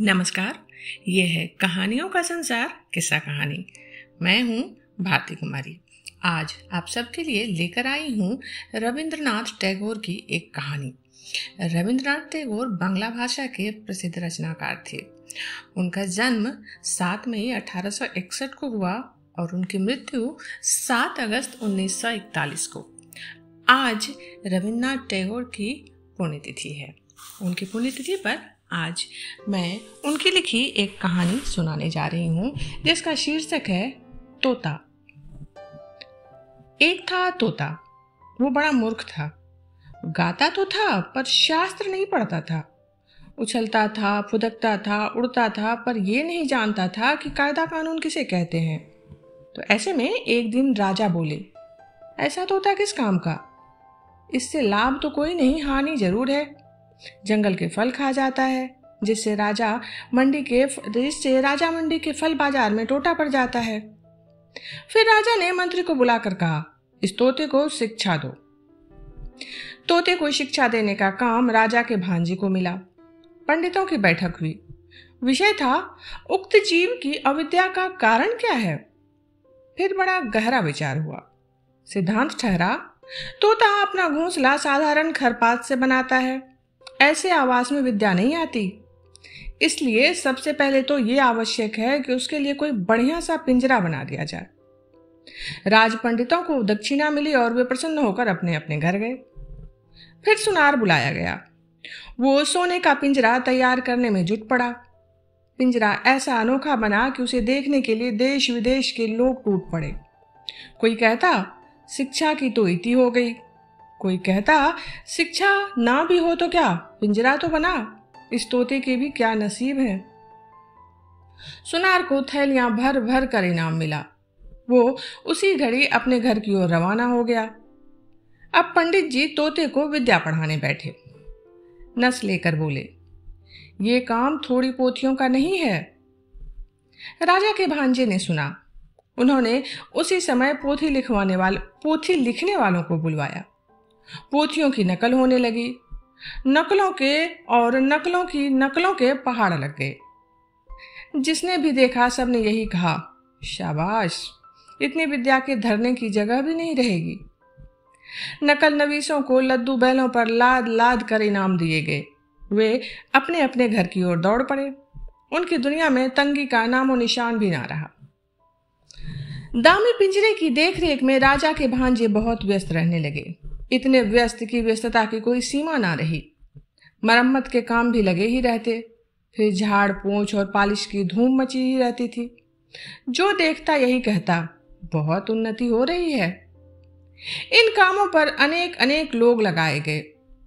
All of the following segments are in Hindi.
नमस्कार। ये है कहानियों का संसार किस्सा कहानी। मैं हूँ भारती कुमारी। आज आप सबके लिए लेकर आई हूँ रविंद्रनाथ टैगोर की एक कहानी। रविंद्रनाथ टैगोर बांग्ला भाषा के प्रसिद्ध रचनाकार थे। उनका जन्म 7 मई 1861 को हुआ और उनकी मृत्यु 7 अगस्त 1941 को। आज रविंद्रनाथ टैगोर की पुण्यतिथि है। उनकी पुण्यतिथि पर आज मैं उनकी लिखी एक कहानी सुनाने जा रही हूँ, जिसका शीर्षक है तोता। एक था तोता। वो बड़ा मूर्ख था। गाता तो था पर शास्त्र नहीं पढ़ता था। उछलता था, फुदकता था, उड़ता था, पर यह नहीं जानता था कि कायदा कानून किसे कहते हैं। तो ऐसे में एक दिन राजा बोले, ऐसा तोता किस काम का? इससे लाभ तो कोई नहीं, हानि जरूर है। जंगल के फल खा जाता है, जिससे राजा मंडी के फल बाजार में टोटा पड़ जाता है। फिर राजा ने मंत्री को बुलाकर कहा, इस तोते को शिक्षा दो। तोते को शिक्षा देने का काम राजा के भांजे को मिला। पंडितों की बैठक हुई। विषय था, उक्त जीव की अविद्या का कारण क्या है? फिर बड़ा गहरा विचार हुआ। सिद्धांत ठहरा, तोता अपना घोंसला साधारण खरपात से बनाता है। ऐसे आवास में विद्या नहीं आती। इसलिए सबसे पहले तो ये आवश्यक है कि उसके लिए कोई बढ़िया सा पिंजरा बना दिया जाए। राज पंडितों को दक्षिणा मिली और वे प्रसन्न होकर अपने अपने घर गए। फिर सुनार बुलाया गया। वो सोने का पिंजरा तैयार करने में जुट पड़ा। पिंजरा ऐसा अनोखा बना कि उसे देखने के लिए देश विदेश के लोग टूट पड़े। कोई कहता, शिक्षा की तो इति हो गई। कोई कहता, शिक्षा ना भी हो तो क्या, पिंजरा तो बना। इस तोते के भी क्या नसीब है। सुनार को थैलियां भर भर कर इनाम मिला। वो उसी घड़ी अपने घर की ओर रवाना हो गया। अब पंडित जी तोते को विद्या पढ़ाने बैठे। नस लेकर बोले, ये काम थोड़ी पोथियों का नहीं है। राजा के भांजे ने सुना। उन्होंने उसी समय पोथी लिखने वालों को बुलवाया। पोथियों की नकल होने लगी। नकलों के पहाड़ लग गए। जिसने भी देखा सबने यही कहा, शाबाश, इतनी विद्या के धरने की जगह भी नहीं रहेगी। नकल नवीसों को लद्दू बैलों पर लाद लाद कर इनाम दिए गए। वे अपने अपने घर की ओर दौड़ पड़े। उनकी दुनिया में तंगी का नामो निशान भी ना रहा। दामी पिंजरे की देखरेख में राजा के भांजे बहुत व्यस्त रहने लगे। इतने व्यस्त कि व्यस्तता की कोई सीमा ना रही। मरम्मत के काम भी लगे ही रहते। फिर झाड़ पोंछ और पालिश की धूम मची ही रहती थी। जो देखता यही कहता, बहुत उन्नति हो रही है। इन कामों पर अनेक अनेक लोग लगाए गए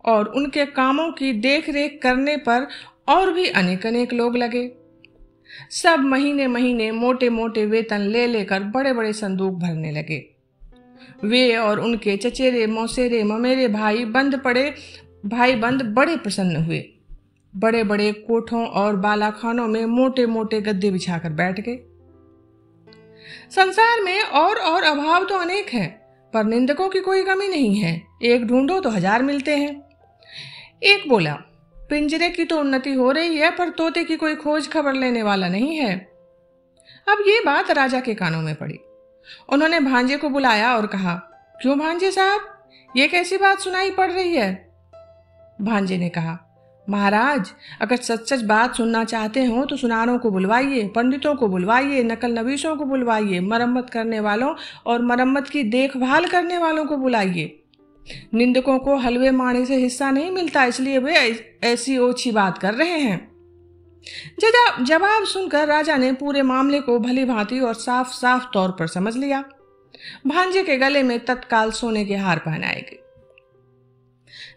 और उनके कामों की देखरेख करने पर और भी अनेक अनेक लोग लगे। सब महीने महीने मोटे मोटे वेतन ले लेकर बड़े बड़े संदूक भरने लगे। वे और उनके चचेरे मौसेरे ममेरे भाई बंद बड़े प्रसन्न हुए। बड़े बड़े कोठों और बालाखानों में मोटे मोटे गद्दे बिछाकर बैठ गए। संसार में और अभाव तो अनेक हैं, पर निंदकों की कोई कमी नहीं है। एक ढूंढो तो 1000 मिलते हैं। एक बोला, पिंजरे की तो उन्नति हो रही है, पर तोते की कोई खोज खबर लेने वाला नहीं है। अब ये बात राजा के कानों में पड़ी। उन्होंने भांजे को बुलाया और कहा, क्यों भांजे साहब, ये कैसी बात सुनाई पड़ रही है? भांजे ने कहा, महाराज, अगर सच सच बात सुनना चाहते हो तो सुनारों को बुलवाइए, पंडितों को बुलवाइए, नकल नवीसों को बुलवाइए, मरम्मत करने वालों और मरम्मत की देखभाल करने वालों को बुलाइए। निंदकों को हलवे माणे से हिस्सा नहीं मिलता, इसलिए वे ऐसी ओछी बात कर रहे हैं। जवाब सुनकर राजा ने पूरे मामले को भली भांति और साफ साफ तौर पर समझ लिया। भांजे के गले में तत्काल सोने के हार पहनाए गए।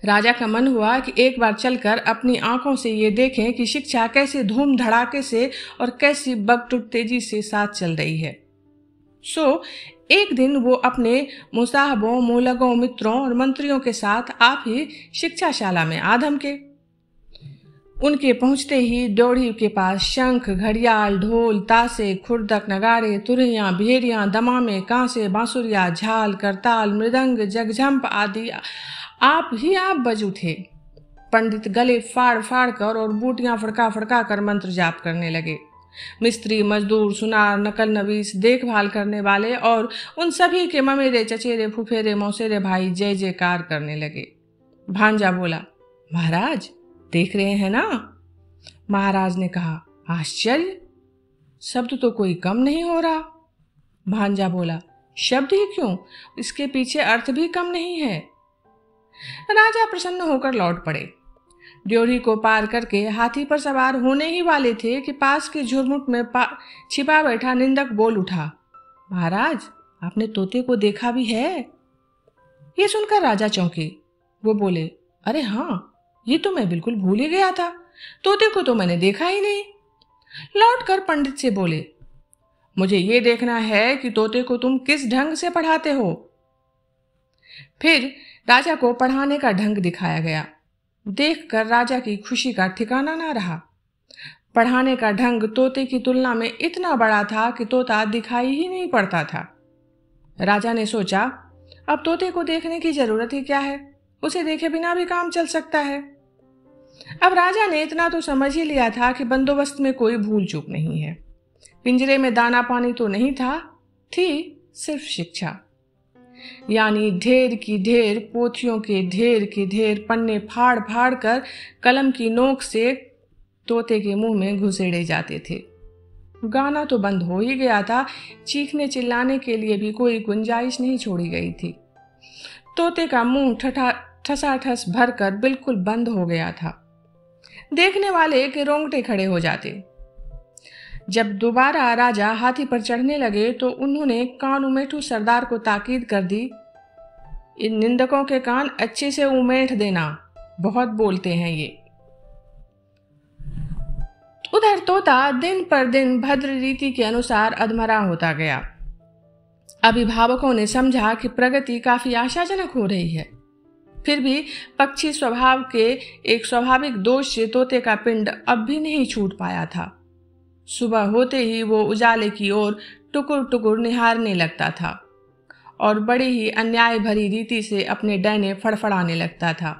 राजा का मन हुआ कि एक बार चलकर अपनी आंखों से ये देखें कि शिक्षा कैसे धूम धड़ाके से और कैसी बगटुट तेजी से साथ चल रही है। सो एक दिन वो अपने मुसाहबों, मूलगों, मित्रों और मंत्रियों के साथ आप ही शिक्षाशाला में आ धमके। उनके पहुंचते ही ड्योढ़ी के पास शंख, घड़ियाल, ढोल, तासे, खुर्दक, नगाड़े, तुरहियां, बिहेरियां, दमामे, कांसे, बांसुरिया, झाल, करताल, मृदंग, जगझंप आदि आप बज उठे। पंडित गले फाड़ फाड़ कर और बूटियां फड़का फड़का कर मंत्र जाप करने लगे। मिस्त्री, मजदूर, सुनार, नकल नवीस, देखभाल करने वाले और उन सभी के ममेरे, चचेरे, फुफेरे, मौसेरे भाई जय जयकार करने लगे। भांजा बोला, महाराज देख रहे हैं ना? महाराज ने कहा, आश्चर्य, शब्द तो कोई कम नहीं हो रहा। भांजा बोला, शब्द ही क्यों, इसके पीछे अर्थ भी कम नहीं है। राजा प्रसन्न होकर लौट पड़े। ड्योढ़ी को पार करके हाथी पर सवार होने ही वाले थे कि पास के झुरमुट में छिपा बैठा निंदक बोल उठा, महाराज आपने तोते को देखा भी है? ये सुनकर राजा चौंके। वो बोले, अरे हाँ, ये तो मैं बिल्कुल भूल ही गया था, तोते को तो मैंने देखा ही नहीं। लौटकर पंडित से बोले, मुझे ये देखना है कि तोते को तुम किस ढंग से पढ़ाते हो। फिर राजा को पढ़ाने का ढंग दिखाया गया। देखकर राजा की खुशी का ठिकाना ना रहा। पढ़ाने का ढंग तोते की तुलना में इतना बड़ा था कि तोता दिखाई ही नहीं पड़ता था। राजा ने सोचा, अब तोते को देखने की जरूरत ही क्या है, उसे देखे बिना भी काम चल सकता है। अब राजा ने इतना तो समझ ही लिया था कि बंदोबस्त में कोई भूल चूक नहीं है। पिंजरे में दाना पानी तो नहीं था, थी सिर्फ शिक्षा। यानी ढेर की ढेर पोथियों के ढेर पन्ने फाड़ फाड़ कर कलम की नोक से तोते के मुंह में घुसेड़े जाते थे। गाना तो बंद हो ही गया था, चीखने चिल्लाने के लिए भी कोई गुंजाइश नहीं छोड़ी गई थी। तोते का मुंह ठसाठस भर कर बिल्कुल बंद हो गया था। देखने वाले के रोंगटे खड़े हो जाते। जब दोबारा राजा हाथी पर चढ़ने लगे तो उन्होंने कान उमेठू सरदार को ताकीद कर दी, इन निंदकों के कान अच्छे से उमेठ देना, बहुत बोलते हैं ये। उधर तोता दिन पर दिन भद्र रीति के अनुसार अधमरा होता गया। अभिभावकों ने समझा कि प्रगति काफी आशाजनक हो रही है, फिर भी पक्षी स्वभाव के एक स्वाभाविक दोष से तोते का पिंड अब भी नहीं छूट पाया था। सुबह होते ही वो उजाले की ओर टुकुर टुकुर निहारने लगता था और बड़ी ही अन्याय भरी रीति से अपने डैने फड़फड़ाने लगता था।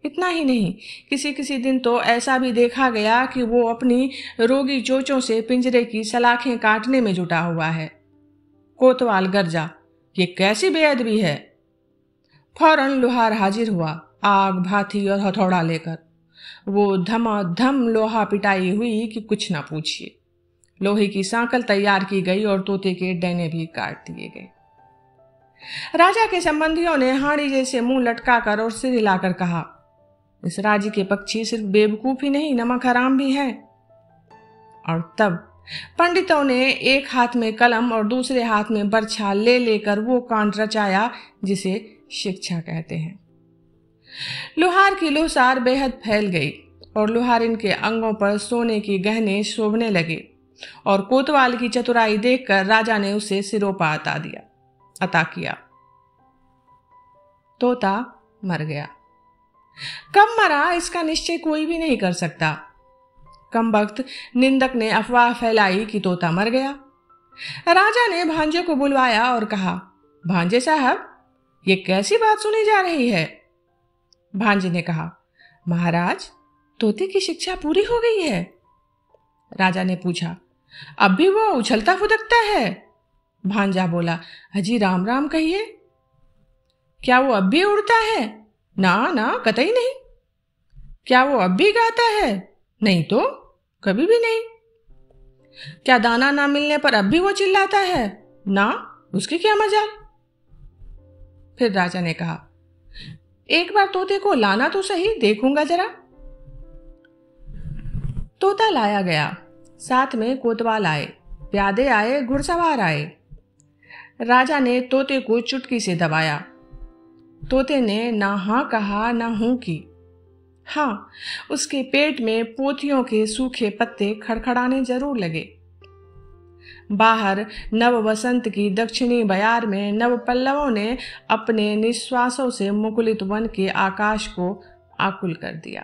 इतना ही नहीं, किसी किसी दिन तो ऐसा भी देखा गया कि वो अपनी रोगी चोंचों से पिंजरे की सलाखें काटने में जुटा हुआ है। कोतवाल गरजा, ये कैसी बेअदबी है। फौरन लुहार हाजिर हुआ, आग, भाथी और हथौड़ा लेकर। वो धमाधम लोहा पिटाई हुई कि कुछ ना पूछिए। लोहे की सांकल तैयार की गई और तोते के डैने भी काट दिए गए। राजा के संबंधियों ने हाड़ी जैसे मुंह लटकाकर और सिर हिलाकर कहा, इस राज्य के पक्षी सिर्फ बेवकूफ ही नहीं, नमक हराम भी है। और तब पंडितों ने एक हाथ में कलम और दूसरे हाथ में बरछा ले लेकर वो कांड रचाया जिसे शिक्षा कहते हैं। लुहार की लुहसार बेहद फैल गई और लुहारिन के अंगों पर सोने की गहने शोभने लगे और कोतवाल की चतुराई देखकर राजा ने उसे सिरोपा अता किया। तोता मर गया। कब मरा इसका निश्चय कोई भी नहीं कर सकता। कमबख्त निंदक ने अफवाह फैलाई कि तोता मर गया। राजा ने भांजे को बुलवाया और कहा, भांजे साहब, ये कैसी बात सुनी जा रही है। भांजे ने कहा, महाराज, तोते की शिक्षा पूरी हो गई है। राजा ने पूछा, अब भी वो उछलता फुदकता है। भांजा बोला, हजी राम राम कहिए। क्या वो अब भी उड़ता है? ना ना, कतई नहीं। क्या वो अब भी गाता है? नहीं तो कभी भी नहीं। क्या दाना ना मिलने पर अब भी वो चिल्लाता है? ना, उसकी क्या मजाल। फिर राजा ने कहा, एक बार तोते को लाना तो सही, देखूंगा जरा। तोता लाया गया। साथ में कोतवाल आए, प्यादे आए, घुड़सवार आए। राजा ने तोते को चुटकी से दबाया। तोते ने ना हाँ कहा ना हूं की। हाँ, उसके पेट में पोथियों के सूखे पत्ते खड़खड़ाने जरूर लगे। बाहर नव वसंत की दक्षिणी बयार में नव पल्लवों ने अपने निश्वासों से मुकुलित वन के आकाश को आकुल कर दिया।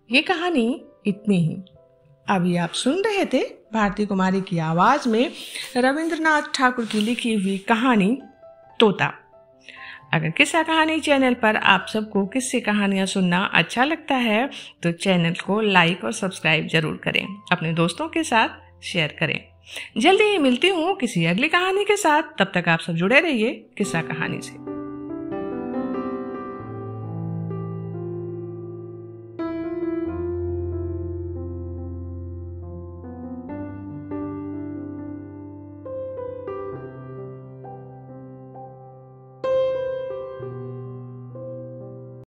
ये कहानी इतनी ही। अभी आप सुन रहे थे भारती कुमारी की आवाज में रविंद्रनाथ ठाकुर की लिखी हुई कहानी तोता। अगर किस्सा कहानी चैनल पर आप सबको किस्से कहानियाँ सुनना अच्छा लगता है तो चैनल को लाइक और सब्सक्राइब जरूर करें, अपने दोस्तों के साथ शेयर करें। जल्दी ही मिलती हूँ किसी अगली कहानी के साथ, तब तक आप सब जुड़े रहिए किस्सा कहानी से।